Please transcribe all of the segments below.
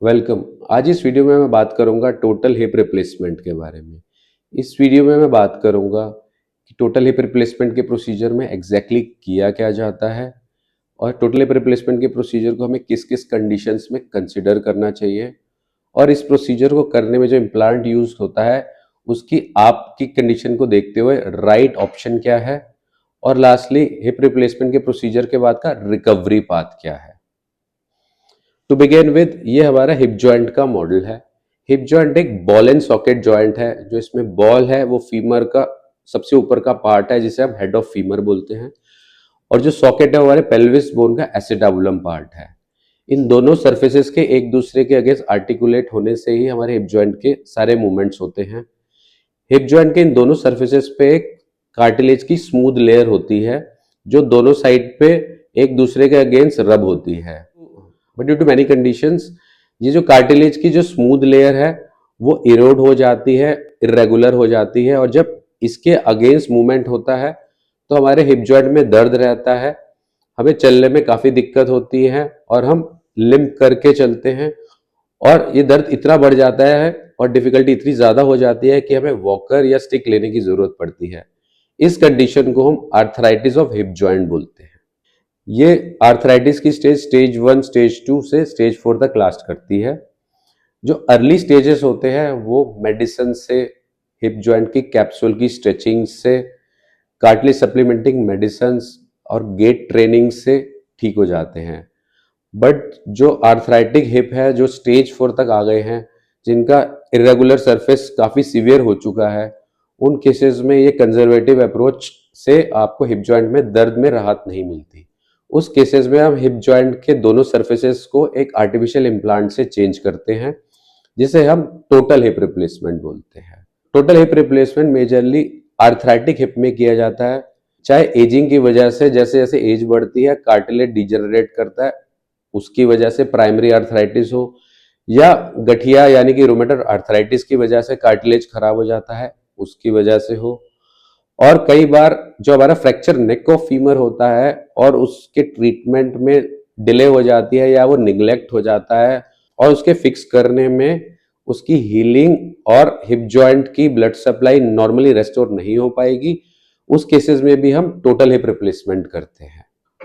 Welcome. आज इस video में मैं बात करूंगा टोटल हिप रिप्लेसमेंट के बारे में। इस वीडियो में मैं बात करूंगा कि टोटल हिप रिप्लेसमेंट के प्रोसीजर में एग्जैक्टली किया क्या जाता है और टोटल हिप रिप्लेसमेंट के प्रोसीजर को हमें किस किस कंडीशंस में कंसिडर करना चाहिए और इस प्रोसीजर को करने में जो इम्प्लांट यूज होता है उसकी आपकी कंडीशन को देखते हुए राइट ऑप्शन क्या है और लास्टली हिप रिप्लेसमेंट के प्रोसीजर के बाद का रिकवरी पाथ क्या है। टू बिगिन विद ये हमारा हिप जॉइंट का मॉडल है। हिप जॉइंट एक बॉल एंड सॉकेट जॉइंट है। जो इसमें बॉल है वो फीमर का सबसे ऊपर का पार्ट है जिसे हम हेड ऑफ फीमर बोलते हैं और जो सॉकेट है वो हमारे पेल्विस बोन का एसिटाबुलम पार्ट है। इन दोनों सर्फेसेस के एक दूसरे के अगेंस्ट आर्टिकुलेट होने से ही हमारे हिप जॉइंट के सारे मूवमेंट्स होते हैं। हिप जॉइंट के इन दोनों सर्फेसेस पे एक कार्टिलेज की स्मूथ लेयर होती है जो दोनों साइड पे एक दूसरे के अगेंस्ट रब होती है। But due to many conditions ये जो कार्टिलेज की जो स्मूथ लेयर है वो इरोड हो जाती है, इरेगुलर हो जाती है और जब इसके अगेंस्ट मूवमेंट होता है तो हमारे हिप जॉइंट में दर्द रहता है, हमें चलने में काफी दिक्कत होती है और हम लिम्प करके चलते हैं और ये दर्द इतना बढ़ जाता है और डिफिकल्टी इतनी ज्यादा हो जाती है कि हमें वॉकर या स्टिक लेने की जरूरत पड़ती है। इस कंडीशन को हम आर्थराइटिस ऑफ हिप जॉइंट बोलते हैं। ये आर्थराइटिस की स्टेज 1, स्टेज 2 से स्टेज 4 तक लास्ट करती है। जो अर्ली स्टेजेस होते हैं वो मेडिसिन से, हिप जॉइंट की कैप्सूल की स्ट्रेचिंग से, कार्टिलेज सप्लीमेंटिंग मेडिसिन और गेट ट्रेनिंग से ठीक हो जाते हैं। बट जो आर्थराइटिक हिप है जो स्टेज 4 तक आ गए हैं, जिनका इरेगुलर सरफेस काफी सीवियर हो चुका है, उन केसेस में ये कंजर्वेटिव अप्रोच से आपको हिप जॉइंट में दर्द में राहत नहीं मिलती। उस केसेस में हम हिप जॉइंट के दोनों सर्फेसेस को एक आर्टिफिशियल इम्प्लांट से चेंज करते हैं जिसे हम टोटल हिप रिप्लेसमेंट बोलते हैं। Total hip replacement majorly arthritic hip में किया जाता है। चाहे एजिंग की वजह से, जैसे जैसे एज बढ़ती है कार्टिलेज डिजेनरेट करता है, उसकी वजह से प्राइमरी आर्थराइटिस हो या गठिया यानी कि रोमेटॉइड आर्थराइटिस की वजह से कार्टिलेज खराब हो जाता है उसकी वजह से हो, और कई बार जो हमारा फ्रैक्चर नेक ऑफ फीमर होता है और उसके ट्रीटमेंट में डिले हो जाती है या वो निग्लेक्ट हो जाता है और उसके फिक्स करने में उसकी हीलिंग और हिप जॉइंट की ब्लड सप्लाई नॉर्मली रेस्टोर नहीं हो पाएगी, उस केसेस में भी हम टोटल हिप रिप्लेसमेंट करते हैं।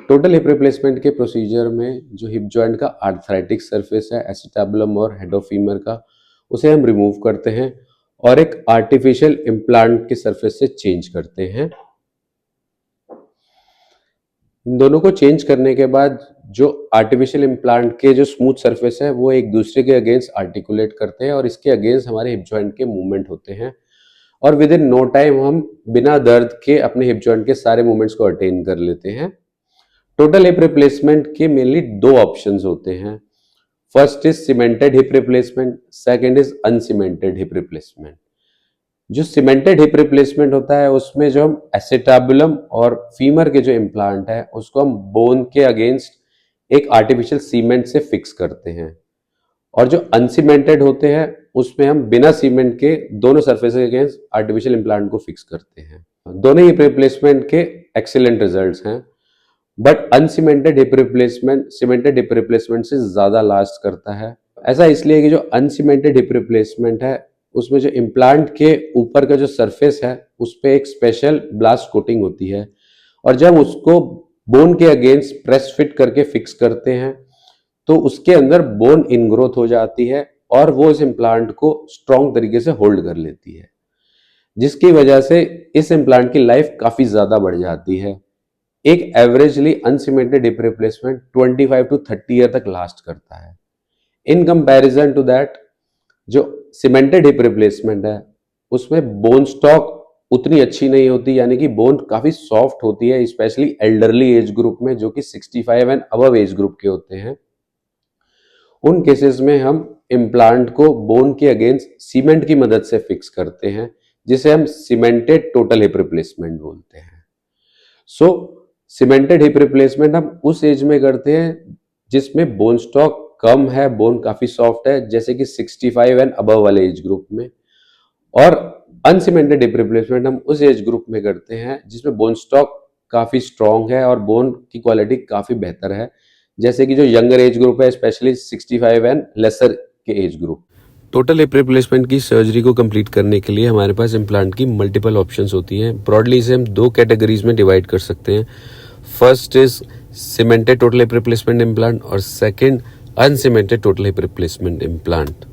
टोटल हिप रिप्लेसमेंट के प्रोसीजर में जो हिप जॉइंट का आर्थराइटिक सरफेस है एसिटाबुलम और हेड ऑफ फीमर का, उसे हम रिमूव करते हैं और एक आर्टिफिशियल इम्प्लांट के सरफेस से चेंज करते हैं। इन दोनों को चेंज करने के बाद जो आर्टिफिशियल इम्प्लांट के जो स्मूथ सरफेस है वो एक दूसरे के अगेंस्ट आर्टिकुलेट करते हैं और इसके अगेंस्ट हमारे हिप जॉइंट के मूवमेंट होते हैं और विद इन नो टाइम हम बिना दर्द के अपने हिप जॉइंट के सारे मूवमेंट्स को अटेन कर लेते हैं। टोटल हिप रिप्लेसमेंट के मेनली दो ऑप्शंस होते हैं। First is cemented hip replacement, second is uncemented hip replacement. जो सीमेंटेड हिप रिप्लेसमेंट होता है उसमें जो हम एसिटाबुलम और फीमर के जो इम्प्लांट है उसको हम बोन के अगेंस्ट एक आर्टिफिशियल सीमेंट से फिक्स करते हैं और जो अनसीमेंटेड होते हैं उसमें हम बिना सीमेंट के दोनों सरफेस के अगेंस्ट आर्टिफिशियल इम्प्लांट को फिक्स करते हैं। दोनों हिप रिप्लेसमेंट के एक्सीलेंट रिजल्ट्स हैं, but uncemented hip replacement cemented hip replacement से ज्यादा लास्ट करता है। ऐसा इसलिए कि जो अनसीमेंटेड हिप रिप्लेसमेंट है उसमें जो इम्प्लांट के ऊपर का जो सरफेस है उस पर एक स्पेशल ब्लास्ट कोटिंग होती है और जब उसको बोन के अगेंस्ट प्रेस फिट करके फिक्स करते हैं तो उसके अंदर बोन इनग्रोथ हो जाती है और वो इस इम्प्लांट को स्ट्रॉन्ग तरीके से होल्ड कर लेती है, जिसकी वजह से इस इम्प्लांट की लाइफ काफी ज्यादा बढ़ जाती है। एक averagely uncemented hip replacement 25 to 30 year तक लास्ट करता है। इन कंपैरिजन टू दैट जो सीमेंटेड हिप रिप्लेसमेंट है उसमें बोन स्टॉक उतनी अच्छी नहीं होती, यानी कि बोन काफी सॉफ्ट होती है, स्पेशली एल्डरली एज ग्रुप में जो कि 65 एंड अबव एज ग्रुप के होते हैं। उन केसेस में हम इम्प्लांट को बोन के अगेंस्ट सीमेंट की मदद से फिक्स करते हैं जिसे हम सीमेंटेड टोटल हिप रिप्लेसमेंट बोलते हैं। सो सीमेंटेड हिप रिप्लेसमेंट हम उस एज में करते हैं जिसमें बोन स्टॉक कम है, बोन काफी सॉफ्ट है, जैसे कि 65 एंड अबव वाले एज ग्रुप में। और अनसीमेंटेड हिप रिप्लेसमेंट हम उस एज ग्रुप में करते हैं जिसमें बोन स्टॉक काफी स्ट्रांग है और बोन की क्वालिटी काफी बेहतर है, जैसे कि जो यंगर एज ग्रुप है, स्पेशली 65 एंड लेसर के age group. Total hip replacement की सर्जरी को कंप्लीट करने के लिए हमारे पास इम्प्लांट की मल्टीपल ऑप्शंस होती हैं। ब्रॉडली इसे हम दो कैटेगरीज में डिवाइड कर सकते हैं। First is cemented total hip replacement implant और second uncemented total hip replacement implant.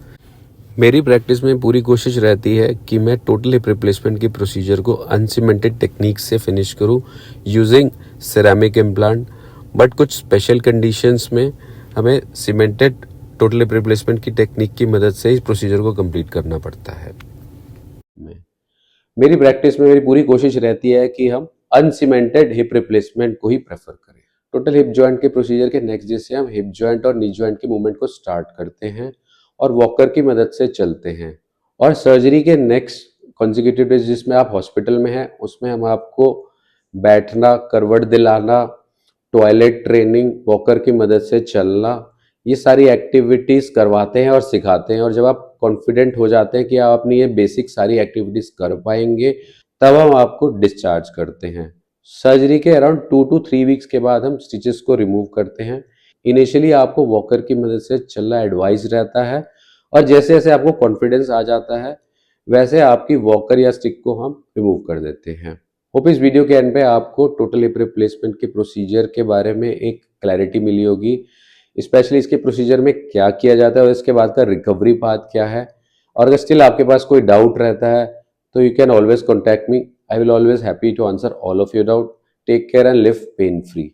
मेरी प्रैक्टिस में पूरी कोशिश रहती है कि मैं टोटल हिप रिप्लेसमेंट के प्रोसीजर को अनसीमेंटेड टेक्निक से फिनिश करूं यूजिंग सिरेमिक इम्प्लांट, बट कुछ स्पेशल कंडीशंस में हमें सीमेंटेड टोटल हिप रिप्लेसमेंट की टेक्निक की मदद से इस प्रोसीजर को कंप्लीट करना पड़ता है। मेरी प्रैक्टिस में मेरी पूरी कोशिश रहती है कि हम अनसीमेंटेड हिप रिप्लेसमेंट को ही प्रेफर करें। टोटल हिप जॉइंट के प्रोसीजर के नेक्स्ट डे से हम हिप जॉइंट और नी जॉइंट के मूवमेंट को स्टार्ट करते हैं और वॉकर की मदद से चलते हैं। और सर्जरी के नेक्स्ट कॉन्जिक्यूटिव डेज जिसमें आप हॉस्पिटल में हैं, उसमें हम आपको बैठना, करवट दिलाना, टॉयलेट ट्रेनिंग, वॉकर की मदद से चलना, ये सारी एक्टिविटीज़ करवाते हैं और सिखाते हैं। और जब आप कॉन्फिडेंट हो जाते हैं कि आप अपनी ये बेसिक सारी एक्टिविटीज़ कर पाएंगे, तब हम आपको डिस्चार्ज करते हैं। सर्जरी के अराउंड 2 to 3 वीक्स के बाद हम स्टिचेस को रिमूव करते हैं। इनिशियली आपको वॉकर की मदद से चलना एडवाइस रहता है और जैसे जैसे आपको कॉन्फिडेंस आ जाता है वैसे आपकी वॉकर या स्टिक को हम रिमूव कर देते हैं। होप इस वीडियो के एंड पे आपको टोटल हिप रिप्लेसमेंट के प्रोसीजर के बारे में एक क्लैरिटी मिली होगी, स्पेशली इसके प्रोसीजर में क्या किया जाता है और इसके बाद का रिकवरी पाथ क्या है। और अगर स्टिल आपके पास कोई डाउट रहता है तो you can always contact me. I will always happy to answer all of your doubt. Take care and live pain free.